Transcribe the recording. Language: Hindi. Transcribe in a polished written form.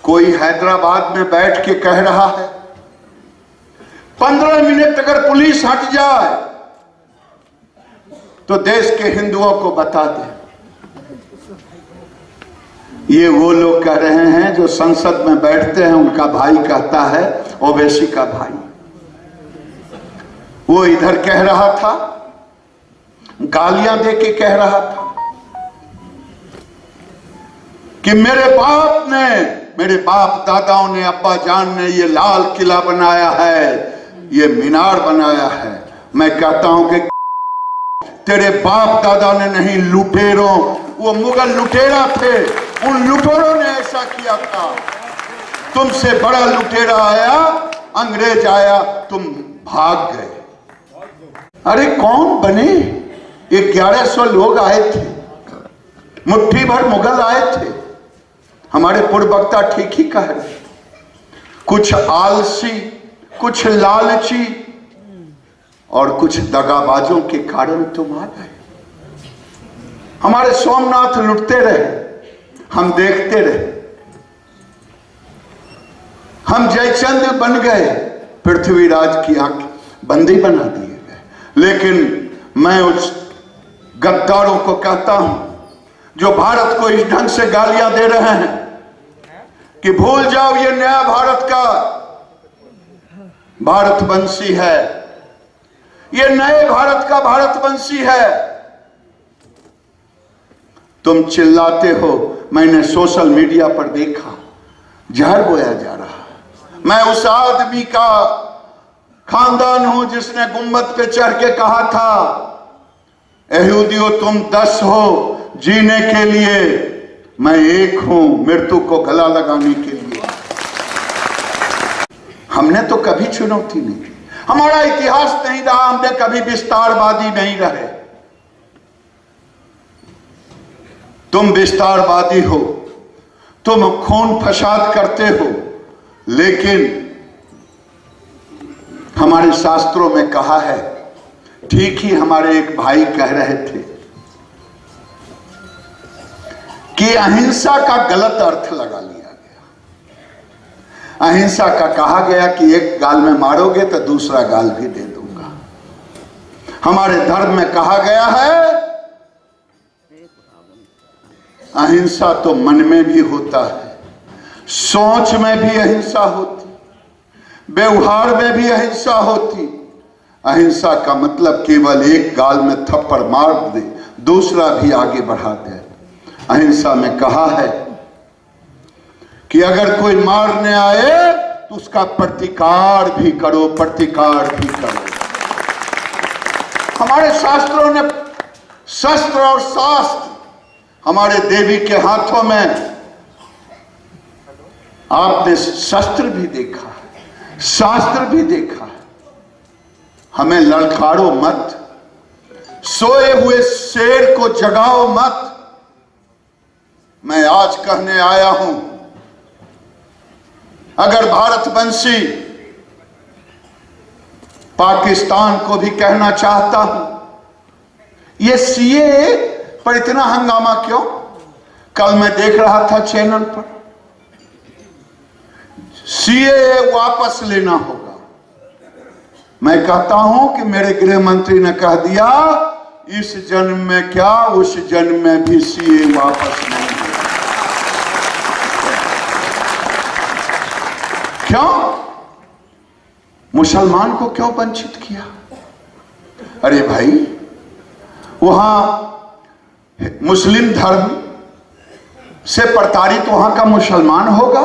कोई हैदराबाद में बैठ के कह रहा है 15 मिनट अगर पुलिस हट जाए तो देश के हिंदुओं को बता दे। ये वो लोग कह रहे हैं जो संसद में बैठते हैं, उनका भाई कहता है ओवैसी का भाई। वो इधर कह रहा था, गालियां दे के कह रहा था कि मेरे बाप दादाओं ने, अब्बा जान ने ये लाल किला बनाया है, ये मीनार बनाया है। मैं कहता हूं कि तेरे बाप दादा ने नहीं, लुटेरों, वो मुगल लुटेरा थे, उन लुटेरों ने ऐसा किया था। तुमसे बड़ा लुटेरा आया, अंग्रेज आया, तुम भाग गए। अरे कौन बने? 1100 लोग आए थे, मुट्ठी भर मुगल आए थे। हमारे पूर्ववक्ता ठीक ही कह रहे, कुछ आलसी, कुछ लालची और कुछ दगाबाजों के कारण तुम आ गए। हमारे सोमनाथ लुटते रहे, हम देखते रहे, हम जयचंद बन गए, पृथ्वीराज की आंख बंदी बना दिए गए। लेकिन मैं उस गद्दारों को कहता हूं जो भारत को इस ढंग से गालियां दे रहे हैं कि भूल जाओ ये नया भारत का भारतवंशी है, ये नए भारत का भारतवंशी है। तुम चिल्लाते हो, मैंने सोशल मीडिया पर देखा, जहर बोया जा रहा। मैं उस आदमी का खानदान हूं जिसने गुम्बद पे चढ़ के कहा था, यहूदियों तुम 10 हो जीने के लिए, मैं एक हूं मृत्यु को गला लगाने के लिए। हमने तो कभी चुनौती नहीं की, हमारा इतिहास नहीं रहा, हमने कभी विस्तारवादी नहीं रहे। तुम विस्तारवादी हो, तुम खून फसाद करते हो, लेकिन हमारे शास्त्रों में कहा है, ठीक ही हमारे एक भाई कह रहे थे कि अहिंसा का गलत अर्थ लगा लिया गया। अहिंसा का कहा गया कि एक गाल में मारोगे तो दूसरा गाल भी दे दूंगा। हमारे धर्म में कहा गया है अहिंसा तो मन में भी होता है, सोच में भी अहिंसा होती, व्यवहार में भी अहिंसा होती। अहिंसा का मतलब केवल एक गाल में थप्पड़ मार दे, दूसरा भी आगे बढ़ा दे। अहिंसा में कहा है कि अगर कोई मारने आए तो उसका प्रतिकार भी करो, प्रतिकार भी करो। हमारे शास्त्रों ने शस्त्र और शास्त्र, हमारे देवी के हाथों में आपने शस्त्र भी देखा है, शास्त्र भी देखा है। हमें ललकारो मत, सोए हुए शेर को जगाओ मत। मैं आज कहने आया हूं, अगर भारतवंशी पाकिस्तान को भी कहना चाहता हूं, ये सीए पर इतना हंगामा क्यों? कल मैं देख रहा था चैनल पर, सीए वापस लेना होगा। मैं कहता हूं कि मेरे गृह मंत्री ने कह दिया, इस जन्म में क्या उस जन्म में भी सीए वापस नहीं होगा। क्यों? मुसलमान को क्यों वंचित किया? अरे भाई, वहां मुस्लिम धर्म से प्रताड़ित वहां का मुसलमान होगा,